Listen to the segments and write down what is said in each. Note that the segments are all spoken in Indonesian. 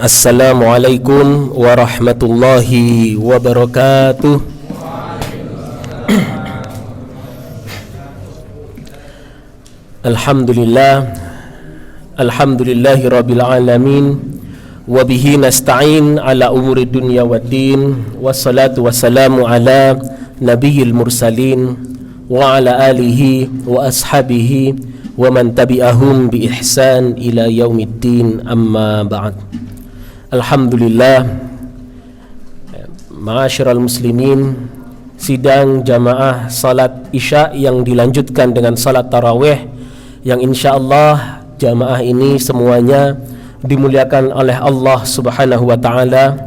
Assalamualaikum warahmatullahi wabarakatuh. Alhamdulillahi rabbil alamin. Wabihi nasta'in ala umuri dunya waddin. Wassalatu wassalamu ala nabiyil mursalin wa ala alihi wa ashabihi wa man tabi'ahum bi ihsan ila yaumiddin, amma ba'd. Alhamdulillah, ma'asyiral muslimin, sidang jamaah salat isya yang dilanjutkan dengan salat tarawih, yang insyaallah jamaah ini semuanya dimuliakan oleh Allah Subhanahu wa taala.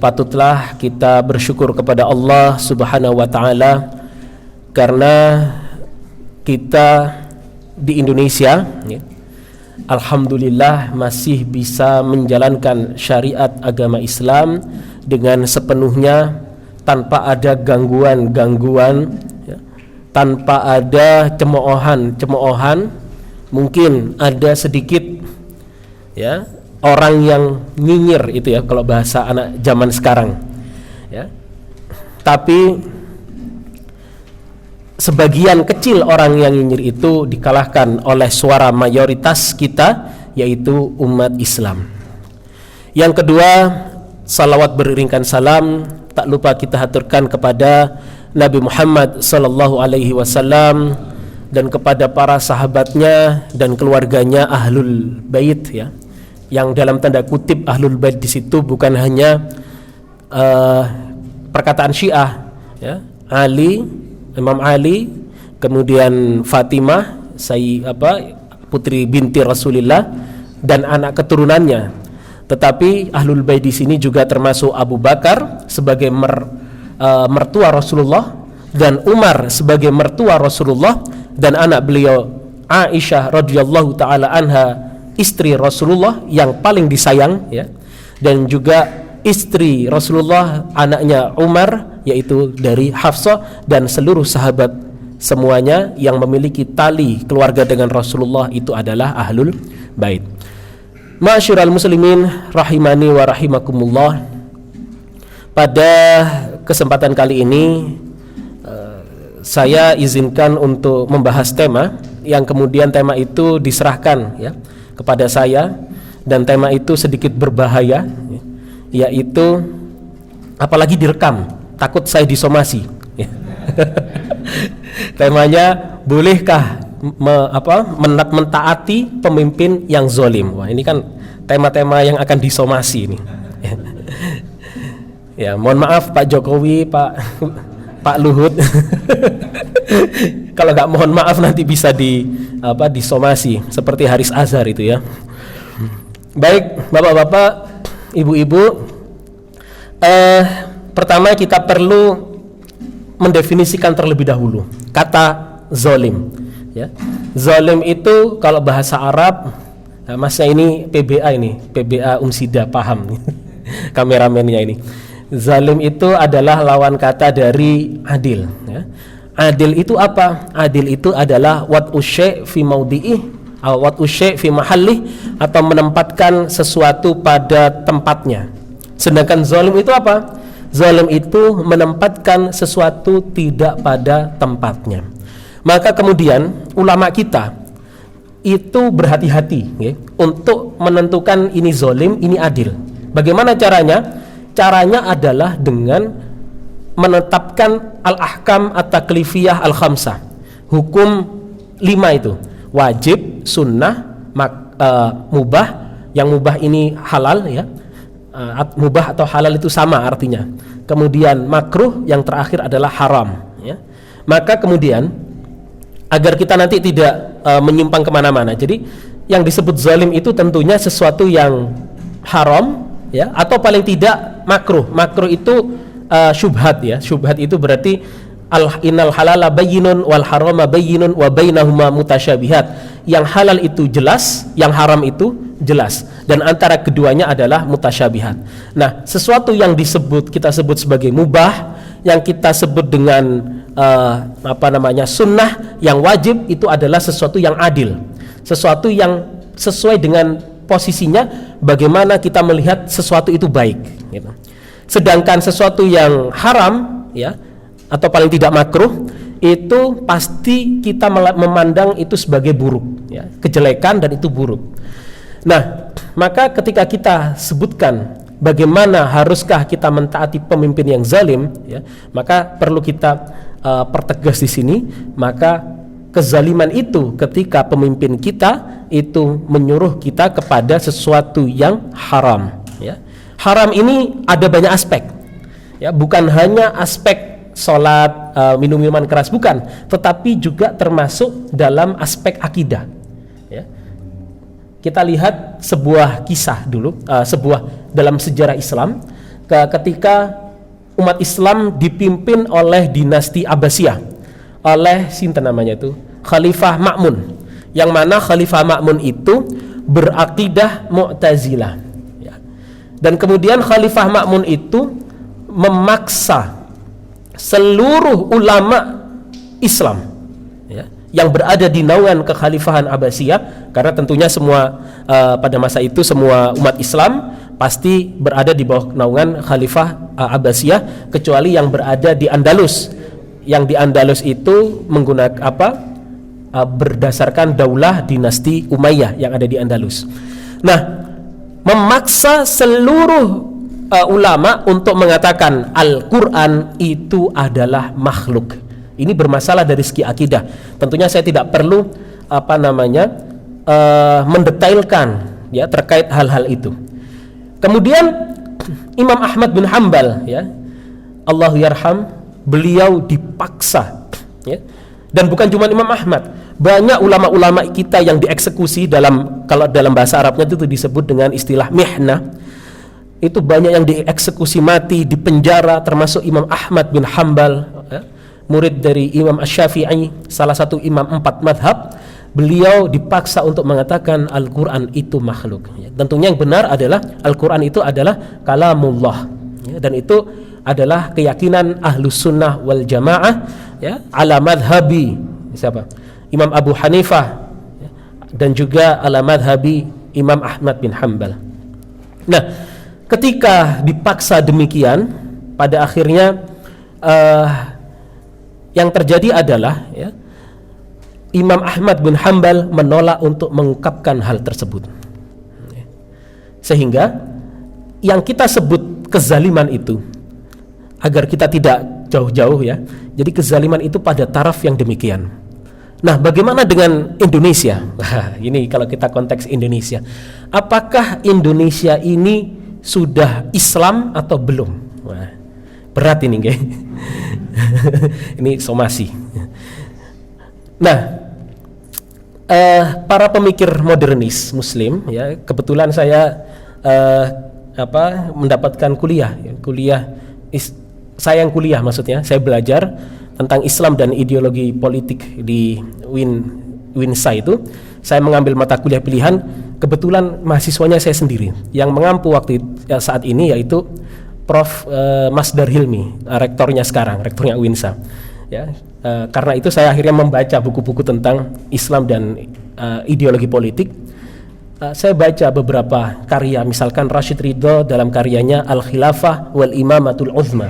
Patutlah kita bersyukur kepada Allah Subhanahu wa taala karena kita di Indonesia, alhamdulillah masih bisa menjalankan syariat agama Islam dengan sepenuhnya, tanpa ada gangguan-gangguan, tanpa ada cemoohan. Mungkin ada sedikit orang yang nyinyir, itu kalau bahasa anak zaman sekarang, tapi sebagian kecil orang yang nyinyir itu dikalahkan oleh suara mayoritas kita, yaitu umat Islam. Yang kedua, salawat beriringkan salam tak lupa kita haturkan kepada Nabi Muhammad sallallahu alaihi wasallam dan kepada para sahabatnya dan keluarganya ahlul bait, yang dalam tanda kutip ahlul bait di situ bukan hanya perkataan Syiah, Ali, Imam Ali, kemudian Fatimah, putri binti Rasulullah dan anak keturunannya, tetapi ahlul bait di sini juga termasuk Abu Bakar sebagai mertua Rasulullah, dan Umar sebagai mertua Rasulullah, dan anak beliau Aisyah radhiyallahu taala anha, istri Rasulullah yang paling disayang, dan juga istri Rasulullah, anaknya Umar, yaitu dari Hafsah, dan seluruh sahabat semuanya yang memiliki tali keluarga dengan Rasulullah itu adalah ahlul bait. Ma'asyiral muslimin rahimani wa rahimakumullah. Pada kesempatan kali ini saya izinkan untuk membahas tema yang kemudian tema itu diserahkan kepada saya, dan tema itu sedikit berbahaya, yaitu apalagi direkam, takut saya disomasi. Temanya, bolehkah mentaati pemimpin yang zolim? Wah, ini kan tema-tema yang akan disomasi ini. Mohon maaf Pak Jokowi, Pak Luhut. Kalau nggak mohon maaf nanti bisa disomasi seperti Haris Azhar itu, Baik, bapak-bapak, ibu-ibu, pertama kita perlu mendefinisikan terlebih dahulu kata zolim. Zolim itu kalau bahasa Arab, masnya ini PBA Umsida paham, kameramennya ini. Zalim itu adalah lawan kata dari adil. Adil itu apa? Adil itu adalah wat'u syai' fi maudi'ih, wat'u syai' fi mahallih, atau menempatkan sesuatu pada tempatnya. Sedangkan zalim itu apa? Zalim itu menempatkan sesuatu tidak pada tempatnya. Maka kemudian ulama kita itu berhati-hati untuk menentukan ini zalim, ini adil. Bagaimana caranya? Caranya adalah dengan menetapkan al-ahkam at-taklifiyah al-khamsah. Hukum 5 itu, wajib, sunnah, mubah. Yang mubah ini halal, mubah atau halal itu sama artinya. Kemudian makruh, yang terakhir adalah haram, Maka kemudian agar kita nanti tidak menyimpang kemana-mana, jadi yang disebut zalim itu tentunya sesuatu yang haram, atau paling tidak makruh. Makruh itu syubhat, Syubhat itu berarti innal halala bayyinun wal harama bayyinun wa bainahuma mutasyabihat. Yang halal itu jelas, yang haram itu jelas, dan antara keduanya adalah mutasyabihat. Nah, sesuatu yang kita sebut sebagai mubah, yang kita sebut dengan sunnah, yang wajib, itu adalah sesuatu yang adil, sesuatu yang sesuai dengan posisinya bagaimana kita melihat sesuatu itu baik gitu. Sedangkan sesuatu yang haram ya atau paling tidak makruh itu pasti kita memandang itu sebagai buruk ya, kejelekan dan itu buruk. Nah, maka ketika kita sebutkan bagaimana haruskah kita mentaati pemimpin yang zalim ya, maka perlu kita pertegas di sini, maka kezaliman itu ketika pemimpin kita itu menyuruh kita kepada sesuatu yang haram ya. Haram ini ada banyak aspek ya, bukan hanya aspek sholat, minum minuman keras, bukan, tetapi juga termasuk dalam aspek akidah ya. Kita lihat sebuah kisah dulu, sebuah dalam sejarah Islam ketika umat Islam dipimpin oleh dinasti Abbasiyah oleh sinten namanya itu Khalifah Ma'mun, yang mana Khalifah Ma'mun itu berakidah Mu'tazilah ya. Dan kemudian Khalifah Ma'mun itu memaksa seluruh ulama Islam ya, yang berada di naungan kekhalifahan Abbasiyah, karena tentunya semua pada masa itu semua umat Islam pasti berada di bawah naungan Khalifah Abbasiyah, kecuali yang berada di Andalus. Yang di Andalus itu menggunakan berdasarkan daulah dinasti Umayyah yang ada di Andalus. Nah, memaksa seluruh ulama untuk mengatakan Al-Quran itu adalah makhluk. Ini bermasalah dari segi akidah. Tentunya saya tidak perlu mendetailkan ya terkait hal-hal itu. Kemudian Imam Ahmad bin Hanbal ya, Allahu yarham, beliau dipaksa ya. Dan bukan cuma Imam Ahmad, banyak ulama-ulama kita yang dieksekusi kalau dalam bahasa Arabnya itu disebut dengan istilah mihnah. Itu banyak yang dieksekusi mati, dipenjara, termasuk Imam Ahmad bin Hanbal ya, murid dari Imam Asy-Syafi'i, salah satu imam 4 madhab. Beliau dipaksa untuk mengatakan Al-Quran itu makhluk ya. Tentunya yang benar adalah Al-Quran itu adalah kalamullah ya, dan itu adalah keyakinan Ahlus Sunnah wal Jamaah ya, ala madhabi siapa? Imam Abu Hanifah ya, dan juga ala madhabi Imam Ahmad bin Hanbal. Nah, ketika dipaksa demikian, pada akhirnya yang terjadi adalah ya, Imam Ahmad bin Hanbal menolak untuk mengungkapkan hal tersebut, sehingga yang kita sebut kezaliman itu, agar kita tidak jauh-jauh ya, jadi kezaliman itu pada taraf yang demikian. Nah, bagaimana dengan Indonesia? Ini kalau kita konteks Indonesia, apakah Indonesia ini sudah Islam atau belum? Wah, berat ini guys. Ini somasi. Nah, para pemikir modernis Muslim ya, kebetulan saya mendapatkan saya belajar tentang Islam dan ideologi politik di Winsa itu. Saya mengambil mata kuliah pilihan, kebetulan mahasiswanya saya sendiri yang mengampu saat ini, yaitu Prof. Masdar Hilmi, rektornya Winsa ya. Karena itu saya akhirnya membaca buku-buku tentang Islam dan ideologi politik. Saya baca beberapa karya, misalkan Rashid Ridho dalam karyanya Al-Khilafah wal Imamatul Uzma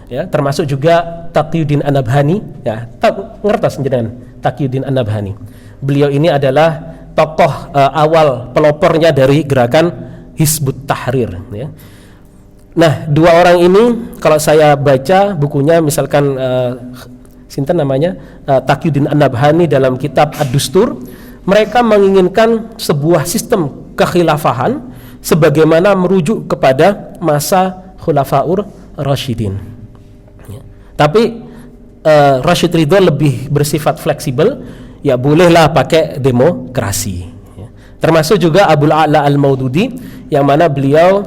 ya, termasuk juga Taqiyuddin An-Nabhani ya, ngertos jenengan Taqiyuddin An-Nabhani. Beliau ini adalah tokoh awal pelopornya dari gerakan Hizbut Tahrir ya. Nah, dua orang ini kalau saya baca bukunya, misalkan sinten namanya Taqiyuddin An-Nabhani dalam kitab Ad-Dustur, mereka menginginkan sebuah sistem kekhilafahan sebagaimana merujuk kepada masa Khulafaur Rasyidin ya. Tapi Rashid Ridho lebih bersifat fleksibel ya, bolehlah pakai demokrasi ya. Termasuk juga Abul A'la Al-Maududi, yang mana beliau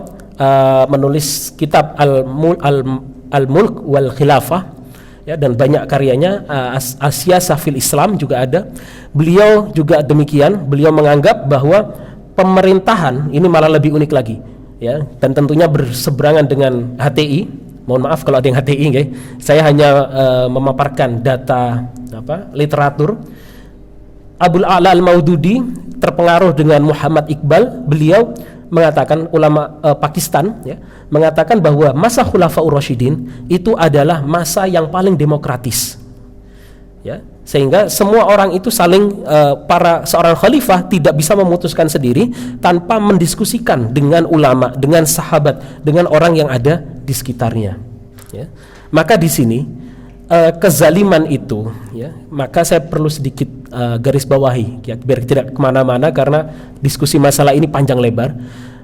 menulis kitab Al-Mulk wal Khilafah ya, dan banyak karyanya. As-Siyasah fil Islam juga ada. Beliau juga demikian, beliau menganggap bahwa pemerintahan ini malah lebih unik lagi ya, dan tentunya berseberangan dengan HTI. Mohon maaf kalau ada yang HTI okay? Saya hanya memaparkan data literatur. Abul A'la Al-Maududi terpengaruh dengan Muhammad Iqbal. Beliau mengatakan, ulama Pakistan ya, mengatakan bahwa masa Khulafaur Rasyidin itu adalah masa yang paling demokratis. Ya, sehingga semua orang itu saling seorang khalifah tidak bisa memutuskan sendiri tanpa mendiskusikan dengan ulama, dengan sahabat, dengan orang yang ada di sekitarnya. Ya. Maka di sini kezaliman itu, ya, maka saya perlu sedikit garis bawahi ya, biar tidak kemana-mana karena diskusi masalah ini panjang lebar.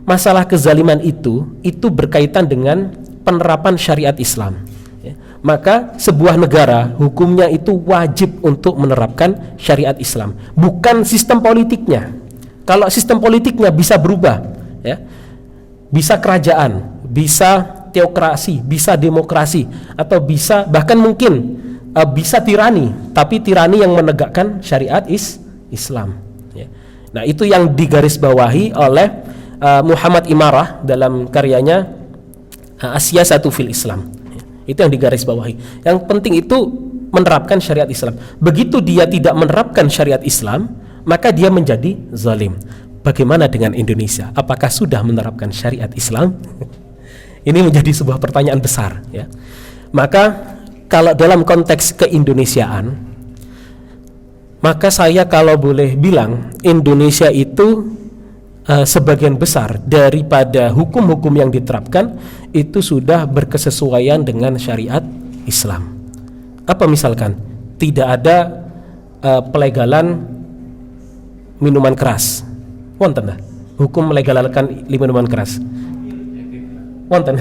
Masalah kezaliman itu berkaitan dengan penerapan syariat Islam. Ya. Maka sebuah negara hukumnya itu wajib untuk menerapkan syariat Islam, bukan sistem politiknya. Kalau sistem politiknya bisa berubah, ya, bisa kerajaan, bisa teokrasi, bisa demokrasi, atau bisa bahkan mungkin bisa tirani, tapi tirani yang menegakkan syariat Islam. Ya. Nah, itu yang digarisbawahi oleh Muhammad Imarah dalam karyanya As-Siyasatu fil Islam. Ya. Itu yang digarisbawahi. Yang penting itu menerapkan syariat Islam. Begitu dia tidak menerapkan syariat Islam, maka dia menjadi zalim. Bagaimana dengan Indonesia? Apakah sudah menerapkan syariat Islam? Ini menjadi sebuah pertanyaan besar, ya. Maka kalau dalam konteks keindonesiaan, maka saya kalau boleh bilang Indonesia itu sebagian besar daripada hukum-hukum yang diterapkan itu sudah berkesesuaian dengan syariat Islam. Apa misalkan? Tidak ada pelegalan minuman keras. Wonten dah hukum melegalkan minuman keras. Wonten.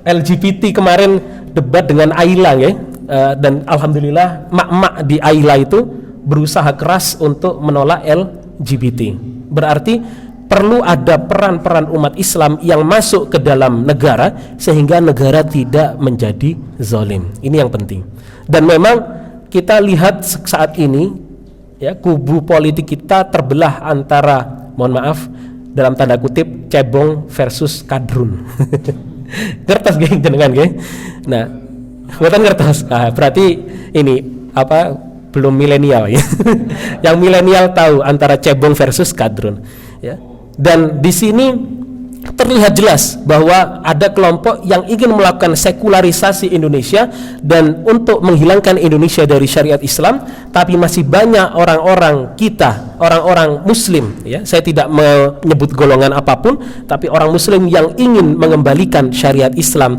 LGBT kemarin debat dengan Ayla ya, dan alhamdulillah mak-mak di Ayla itu berusaha keras untuk menolak LGBT. Berarti perlu ada peran-peran umat Islam yang masuk ke dalam negara sehingga negara tidak menjadi zalim. Ini yang penting. Dan memang kita lihat saat ini ya, kubu politik kita terbelah antara, mohon maaf dalam tanda kutip, cebong versus kadrun. Kertas geng jenengan geng. Nah, bukan kertas. Nah, berarti ini apa belum milenial ya. Yang milenial tahu antara cebong versus kadrun ya. Dan di sini terlihat jelas bahwa ada kelompok yang ingin melakukan sekularisasi Indonesia dan untuk menghilangkan Indonesia dari syariat Islam, tapi masih banyak orang-orang kita, orang-orang muslim ya, saya tidak menyebut golongan apapun, tapi orang muslim yang ingin mengembalikan syariat Islam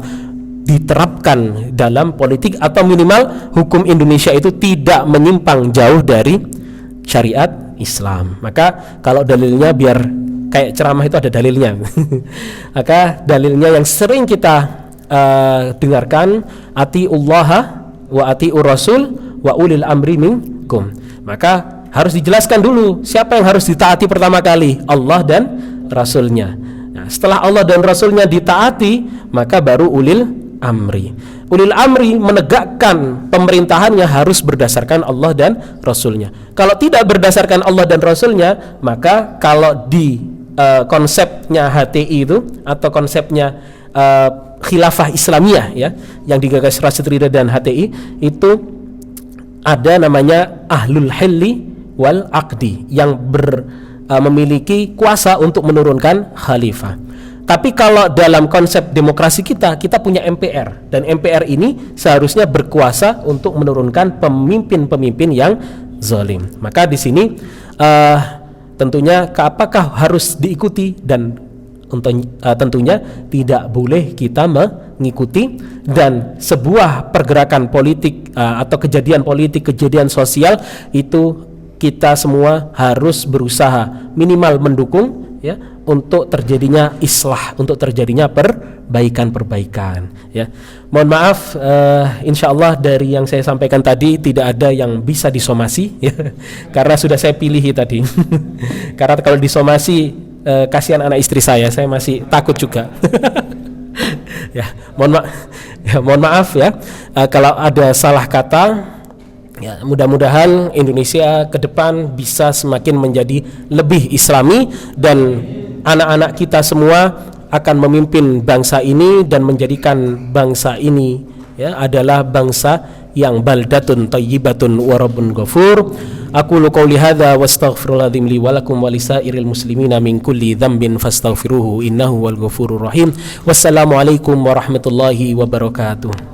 diterapkan dalam politik, atau minimal hukum Indonesia itu tidak menyimpang jauh dari syariat Islam. Maka kalau dalilnya biar kayak ceramah itu ada dalilnya. Maka dalilnya yang sering kita dengarkan, atiullaha wa atiur rasul wa ulil amri minkum. Maka harus dijelaskan dulu siapa yang harus ditaati pertama kali, Allah dan Rasulnya. Nah, setelah Allah dan Rasulnya ditaati, maka baru ulil amri. Ulil amri menegakkan pemerintahannya harus berdasarkan Allah dan Rasulnya. Kalau tidak berdasarkan Allah dan Rasulnya, maka kalau di konsepnya HTI itu atau konsepnya khilafah Islamiyah ya, yang digagas Rashid Ridha dan HTI, itu ada namanya ahlul hilli wal aqdi yang memiliki kuasa untuk menurunkan khalifah. Tapi kalau dalam konsep demokrasi kita punya MPR, dan MPR ini seharusnya berkuasa untuk menurunkan pemimpin-pemimpin yang zalim. Maka di sini tentunya apakah harus diikuti, dan tentunya tidak boleh kita mengikuti, dan sebuah pergerakan politik atau kejadian politik, kejadian sosial itu kita semua harus berusaha minimal mendukung ya, untuk terjadinya islah, untuk terjadinya perbaikan ya. Mohon maaf, insyaallah dari yang saya sampaikan tadi tidak ada yang bisa disomasi ya, karena sudah saya pilih tadi. Karena kalau disomasi kasihan anak istri saya masih takut juga. Ya, mohon maaf ya, kalau ada salah kata. Ya, mudah-mudahan Indonesia ke depan bisa semakin menjadi lebih Islami, dan anak-anak kita semua akan memimpin bangsa ini dan menjadikan bangsa ini ya adalah bangsa yang baldatun thayyibatun wa rabbun ghafur. Aqulu qouli hadza wastaghfirullahal li wa lakum wa lisairil muslimina min kulli dzambin fastaghfiruhu innahu wal ghafurur rahim. Wassalamu alaikum warahmatullahi wabarakatuh.